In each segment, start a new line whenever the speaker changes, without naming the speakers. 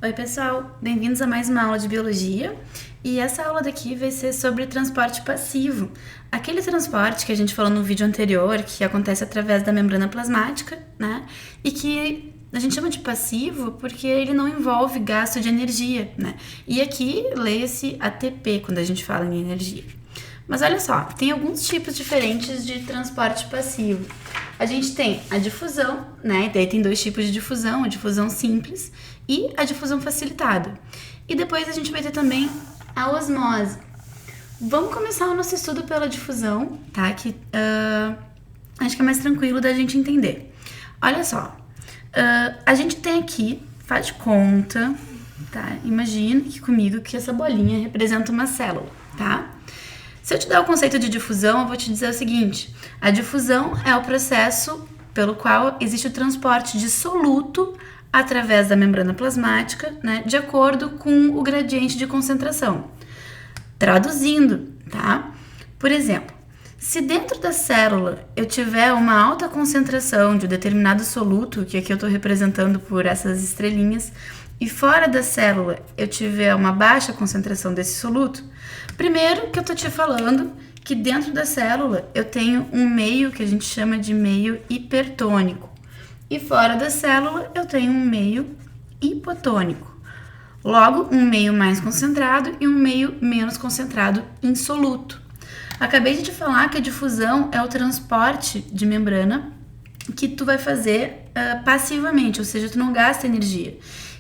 Oi pessoal, bem-vindos a mais uma aula de biologia e essa aula daqui vai ser sobre transporte passivo, aquele transporte que a gente falou no vídeo anterior que acontece através da membrana plasmática, né? E que a gente chama de passivo porque ele não envolve gasto de energia, né? E aqui leia-se ATP quando a gente fala em energia. Mas olha só, tem alguns tipos diferentes de transporte passivo. A gente tem a difusão, né? Daí tem dois tipos de difusão, a difusão simples e a difusão facilitada. E depois a gente vai ter também a osmose. Vamos começar o nosso estudo pela difusão, tá? Que acho que é mais tranquilo da gente entender. Olha só, a gente tem aqui, faz de conta, tá? Imagina aqui comigo que essa bolinha representa uma célula, tá? Se eu te dar o conceito de difusão, eu vou te dizer o seguinte: a difusão é o processo pelo qual existe o transporte de soluto através da membrana plasmática, né, de acordo com o gradiente de concentração. Traduzindo, tá? Por exemplo, se dentro da célula eu tiver uma alta concentração de um determinado soluto, que aqui eu estou representando por essas estrelinhas, e fora da célula eu tiver uma baixa concentração desse soluto, primeiro que eu estou te falando que dentro da célula eu tenho um meio que a gente chama de meio hipertônico. E fora da célula eu tenho um meio hipotônico. Logo, um meio mais concentrado e um meio menos concentrado em soluto. Acabei de te falar que a difusão é o transporte de membrana que tu vai fazer passivamente, ou seja, tu não gasta energia.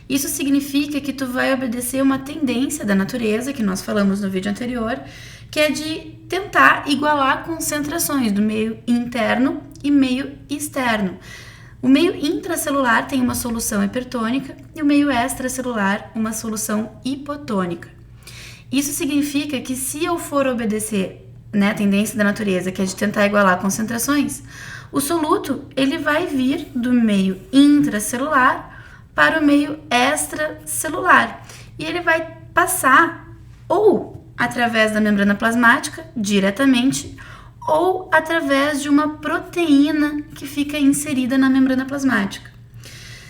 Isso significa que tu vai obedecer uma tendência da natureza, que nós falamos no vídeo anterior, que é de tentar igualar concentrações do meio interno e meio externo. O meio intracelular tem uma solução hipertônica e o meio extracelular uma solução hipotônica. Isso significa que se eu for obedecer, né, a tendência da natureza, que é de tentar igualar concentrações, o soluto ele vai vir do meio intracelular para o meio extracelular e ele vai passar ou através da membrana plasmática diretamente ou através de uma proteína que fica inserida na membrana plasmática.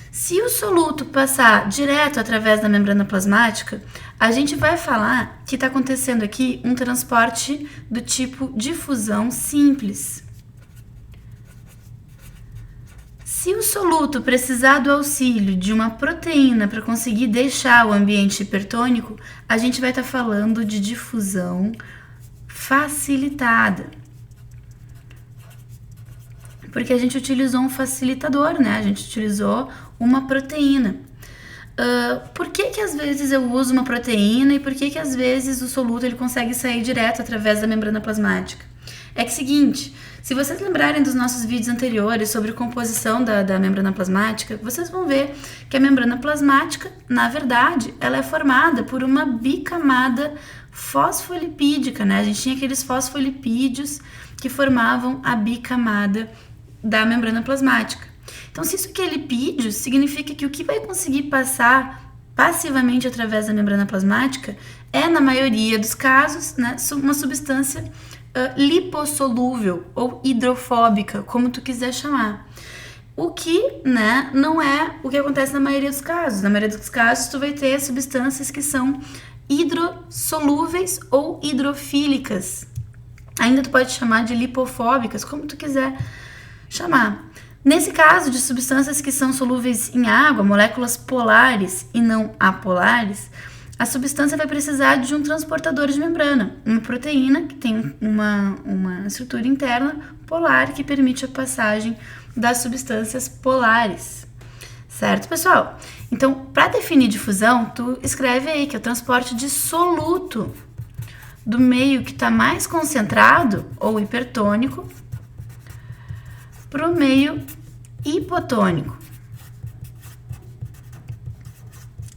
Se o soluto passar direto através da membrana plasmática, a gente vai falar que está acontecendo aqui um transporte do tipo difusão simples. Se o soluto precisar do auxílio de uma proteína para conseguir deixar o ambiente hipertônico, a gente vai estar falando de difusão facilitada. Porque a gente utilizou um facilitador, né? A gente utilizou uma proteína. Por que às vezes eu uso uma proteína e por que às vezes o soluto ele consegue sair direto através da membrana plasmática? É que é o seguinte, se vocês lembrarem dos nossos vídeos anteriores sobre composição da membrana plasmática, vocês vão ver que a membrana plasmática, na verdade, ela é formada por uma bicamada fosfolipídica, né? A gente tinha aqueles fosfolipídios que formavam a bicamada da membrana plasmática. Então, se isso aqui é lipídio, significa que o que vai conseguir passar passivamente através da membrana plasmática é, na maioria dos casos, né, uma substância lipossolúvel ou hidrofóbica, como tu quiser chamar. O que, né, não é o que acontece na maioria dos casos. Na maioria dos casos, tu vai ter substâncias que são hidrossolúveis ou hidrofílicas. Ainda tu pode chamar de lipofóbicas, como tu quiser chamar. Nesse caso de substâncias que são solúveis em água, moléculas polares e não apolares, a substância vai precisar de um transportador de membrana, uma proteína que tem uma estrutura interna polar que permite a passagem das substâncias polares. Certo, pessoal? Então, para definir difusão, tu escreve aí que é o transporte de soluto do meio que está mais concentrado ou hipertônico para o meio hipotônico,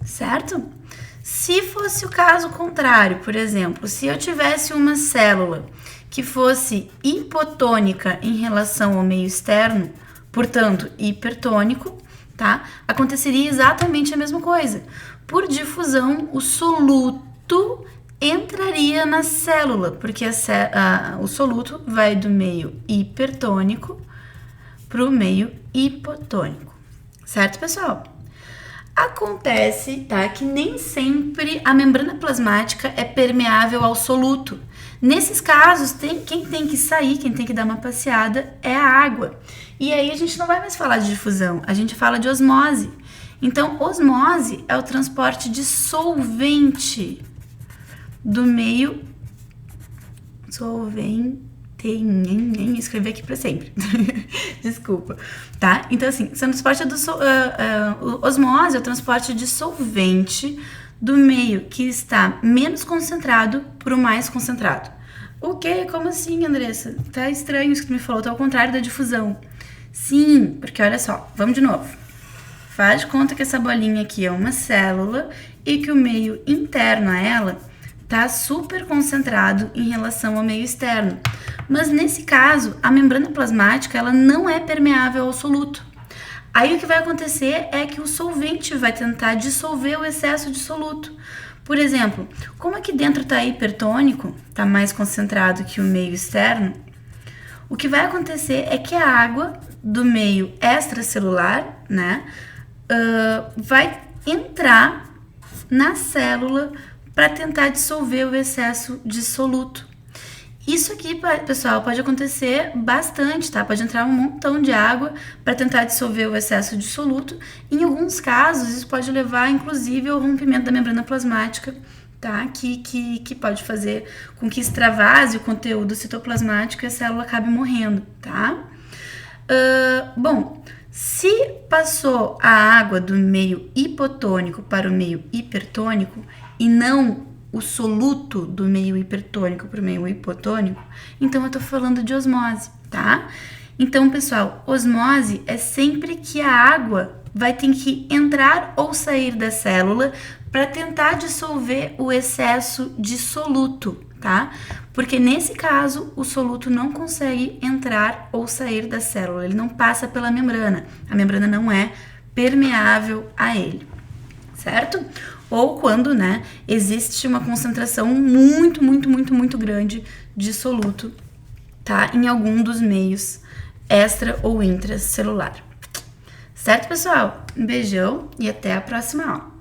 certo? Se fosse o caso contrário, por exemplo, se eu tivesse uma célula que fosse hipotônica em relação ao meio externo, portanto hipertônico, tá? Aconteceria exatamente a mesma coisa. Por difusão, o soluto entraria na célula, porque o soluto vai do meio hipertônico para o meio hipotônico. Certo, pessoal? Acontece, tá, que nem sempre a membrana plasmática é permeável ao soluto. Nesses casos, quem tem que sair, quem tem que dar uma passeada é a água. E aí a gente não vai mais falar de difusão, a gente fala de osmose. Então, osmose é o transporte de solvente do meio... escrevi aqui para sempre. Desculpa, tá? Então, assim, o transporte osmose é o transporte de solvente do meio que está menos concentrado para o mais concentrado. O quê? Como assim, Andressa? Tá estranho isso que tu me falou, tá ao contrário da difusão. Sim, porque olha só, vamos de novo. Faz de conta que essa bolinha aqui é uma célula e que o meio interno a ela tá super concentrado em relação ao meio externo. Mas nesse caso, a membrana plasmática ela não é permeável ao soluto. Aí o que vai acontecer é que o solvente vai tentar dissolver o excesso de soluto. Por exemplo, como aqui dentro está hipertônico, está mais concentrado que o meio externo, o que vai acontecer é que a água do meio extracelular, né, vai entrar na célula para tentar dissolver o excesso de soluto. Isso aqui, pessoal, pode acontecer bastante, tá? Pode entrar um montão de água para tentar dissolver o excesso de soluto. Em alguns casos, isso pode levar, inclusive, ao rompimento da membrana plasmática, tá? Que pode fazer com que extravase o conteúdo citoplasmático e a célula acabe morrendo, tá? Bom, se passou a água do meio hipotônico para o meio hipertônico e não o soluto do meio hipertônico para o meio hipotônico, então eu tô falando de osmose, tá? Então, pessoal, osmose é sempre que a água vai ter que entrar ou sair da célula para tentar dissolver o excesso de soluto, tá? Porque nesse caso, o soluto não consegue entrar ou sair da célula, ele não passa pela membrana, a membrana não é permeável a ele, certo? Ou quando, né, existe uma concentração muito grande de soluto, tá? Em algum dos meios extra ou intracelular. Certo, pessoal? Um beijão e até a próxima aula.